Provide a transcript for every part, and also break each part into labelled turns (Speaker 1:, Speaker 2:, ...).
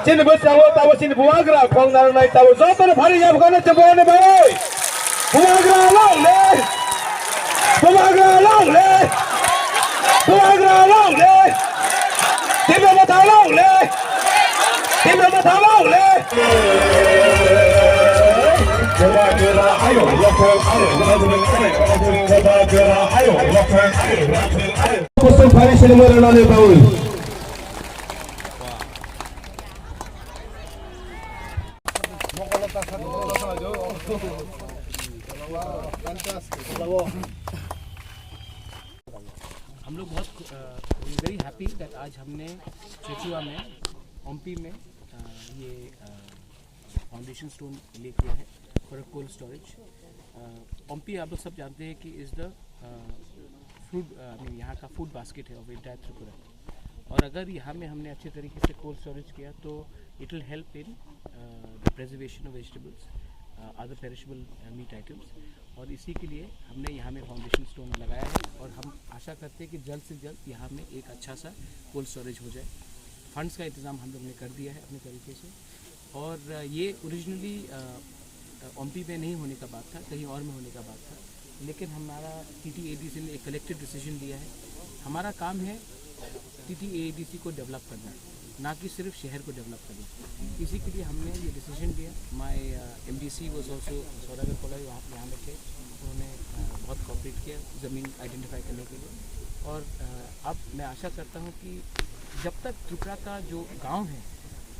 Speaker 1: Sini bersama tahu sini buagra kong narai tahu zotor hari yang bukan cebon ni baik. Buagra long le, buagra long le, buagra long le. Tiba mata long le, tiba mata long le. Buagra ayo, lokal ayo, buagra ayo, lokal ayo. Kosong hari sini merenani tahu.
Speaker 2: हम लोग बहुत very happy that आज हमने चेचुआ में ओम्पी में ये foundation stone ले किया है फॉर अ कोल्ड स्टोरेज। ओम्पी आप लोग सब जानते हैं कि इज़ द फूड यहाँ का फूड बास्केट है ऑफ एंटायर त्रिपुरा, और अगर यहाँ में हमने अच्छे तरीके से कोल्ड स्टोरेज किया तो it will help in the preservation of vegetables, other perishable meat items, और इसी के लिए हमने यहाँ में फाउंडेशन स्टोन लगाया है। और हम आशा करते हैं कि जल्द से जल्द यहाँ में एक अच्छा सा कोल्ड स्टोरेज हो जाए। फंड्स का इंतज़ाम हम लोग ने कर दिया है अपने तरीके से, और ये ओरिजिनली ओम्पी में नहीं होने का बात था, कहीं और में होने का बात था, लेकिन हमारा TTADC ने एक कलेक्टिव डिसीजन लिया है। हमारा काम है TTADC को डेवलप करना, ना कि सिर्फ शहर को डेवलप करना। इसी के लिए हमने ये डिसीजन लिया। My MDC was also Saudagar college, वहाँ यहाँ में थे, उन्होंने बहुत कोऑपरेट किया ज़मीन आइडेंटिफाई करने के लिए। और अब मैं आशा करता हूँ कि जब तक त्रिपुरा का जो गांव है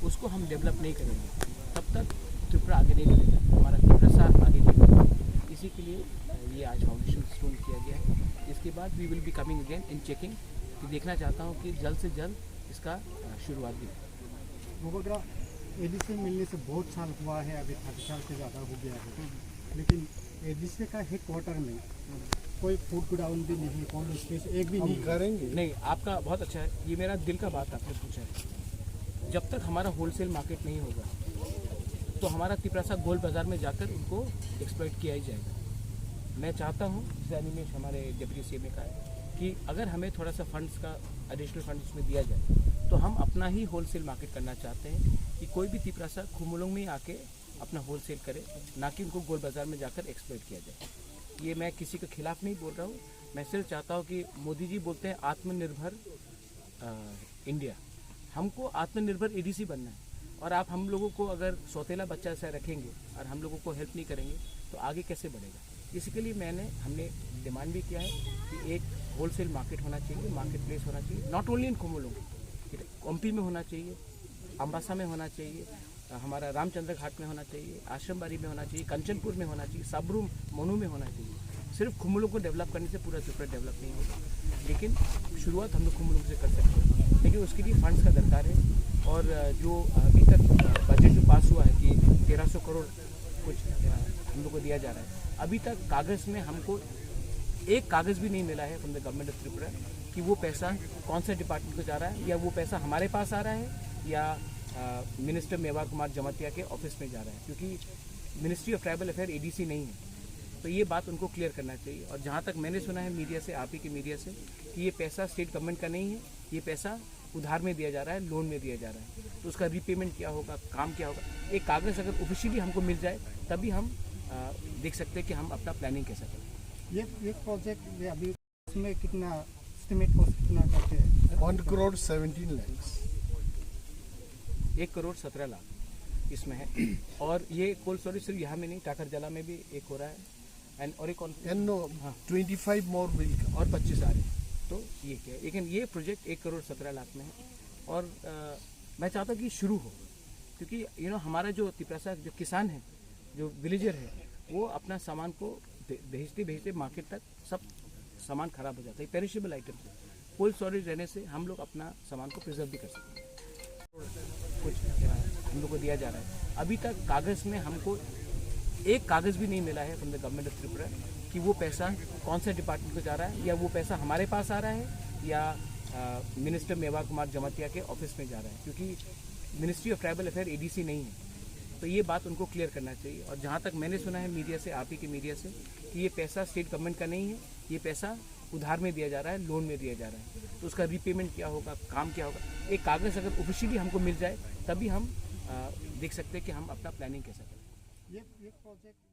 Speaker 2: उसको हम डेवलप नहीं करेंगे तब तक त्रिपुरा आगे नहीं बढ़ेगा, हमारा त्रिपुरा आगे नहीं बढ़ेगा। इसी के लिए ये आज फाउंडेशन स्टोन किया गया है। इसके बाद we will be coming again in checking, कि देखना चाहता हूँ कि जल्द से जल्द इसका शुरुआत भी।
Speaker 3: मुबगरा एडीसी मिलने से बहुत साल हुआ है, अभी 30 साल से ज़्यादा हो गया है, लेकिन एडीसी का हेड क्वार्टर में कोई फूड गोडाउन भी नहीं, कोल्ड स्पेस एक भी नहीं करेंगे।
Speaker 2: नहीं, आपका बहुत अच्छा है, ये मेरा दिल का बात आपने पूछा है। जब तक हमारा होलसेल मार्केट नहीं होगा तो हमारा तिपरासा गोल्ड बाज़ार में जाकर उनको एक्सप्लॉइट किया ही जाएगा। मैं चाहता हूँ, जैसे अनिमेश हमारे डिप्टी CM ने कहा है, कि अगर हमें थोड़ा सा फंड्स का एडिशनल फंड उसमें दिया जाए तो हम अपना ही होलसेल मार्केट करना चाहते हैं, कि कोई भी तिपरासा खुमुलुंग में आके अपना होलसेल करे, ना कि उनको गोल्ड बाज़ार में जाकर एक्सप्लॉइट किया जाए। ये मैं किसी के खिलाफ नहीं बोल रहा हूँ, मैं सिर्फ चाहता हूँ कि मोदी जी बोलते हैं आत्मनिर्भर इंडिया, हमको आत्मनिर्भर ADC बनना है। और आप हम लोगों को अगर सौतेला बच्चा से रखेंगे और हम लोगों को हेल्प नहीं करेंगे तो आगे कैसे बढ़ेगा। इसके लिए हमने डिमांड भी किया है कि एक होलसेल मार्केट होना चाहिए, मार्केट प्लेस होना चाहिए, नॉट ओनली इन खुमुलुंग, ओम्पी में होना चाहिए, अम्बासा में होना चाहिए, हमारा रामचंद्र घाट में होना चाहिए, आश्रमबाड़ी में होना चाहिए, कंचनपुर में होना चाहिए, साबरू मोनू में होना चाहिए। सिर्फ खुमुलुंग को डेवलप करने से पूरा त्रिपुरा डेवलप नहीं होगा, लेकिन शुरुआत हम लोग खुमुलुंग से कर सकते हैं, लेकिन उसके लिए फंड्स का दरकार है। और जो अभी तक बजट जो पास हुआ है कि 1300 करोड़ कुछ हम लोग को दिया जा रहा है, अभी तक कागज़ में हमको एक कागज़ भी नहीं मिला है from the government of Tripura कि वो पैसा कौन से डिपार्टमेंट को जा रहा है, या वो पैसा हमारे पास आ रहा है या मिनिस्टर मेवा कुमार जमातिया के ऑफिस में जा रहा है, क्योंकि ministry of tribal affair ADC नहीं है। तो ये बात उनको क्लियर करना चाहिए। और जहाँ तक मैंने सुना है मीडिया से, आप ही के मीडिया से, कि ये पैसा स्टेट गवर्नमेंट का नहीं है, ये पैसा उधार में दिया जा रहा है, लोन में दिया जा रहा है, तो उसका रीपेमेंट क्या होगा, काम क्या होगा, एक कागज़ अगर ऑफिशियली हमको मिल जाए तभी हम देख सकते हैं कि हम अपना प्लानिंग कैसे करें।
Speaker 3: ये प्रोजेक्ट अभी इसमें कितना एस्टिमेट हो कितना करते हैं?
Speaker 4: 1 करोड़ 17 लाख,
Speaker 2: 1 करोड़ 17 लाख इसमें है। और ये कोल्ड स्टोरेज सिर्फ यहाँ में नहीं, टाकरजला में भी एक हो रहा है, एंड और एक
Speaker 4: 25 मोर विल
Speaker 2: और 25 आ रहे हैं। तो ये क्या है, लेकिन ये प्रोजेक्ट 1 करोड़ 17 लाख में है। और मैं चाहता हूँ कि शुरू हो, क्योंकि हमारा जो तिपरासा जो किसान है, जो विलेजर है, वो अपना सामान को भेजते भेजते मार्केट तक सब सामान खराब हो जाता है, पेरिशेबल आइटम है। कोल्ड स्टोरेज रहने से हम लोग अपना सामान को प्रिजर्व भी कर सकते हैं। कुछ हम लोग को दिया जा रहा है, अभी तक कागज़ में हमको एक कागज़ भी नहीं मिला है from the government of Tripura कि वो पैसा कौन से डिपार्टमेंट को जा रहा है, या वो पैसा हमारे पास आ रहा है या मिनिस्टर मेवा कुमार जमातिया के ऑफिस में जा रहा है, क्योंकि ministry of tribal affair ADC नहीं है। तो ये बात उनको क्लियर करना चाहिए। और जहाँ तक मैंने सुना है मीडिया से, आप ही के मीडिया से, कि ये पैसा स्टेट गवर्नमेंट का नहीं है, ये पैसा उधार में दिया जा रहा है, लोन में दिया जा रहा है। तो उसका रीपेमेंट क्या होगा, काम क्या होगा, एक कागज़ अगर ऑफिशियली हमको मिल जाए तभी हम देख सकते हैं कि हम अपना प्लानिंग कैसे करें।
Speaker 3: ये प्रोजेक्ट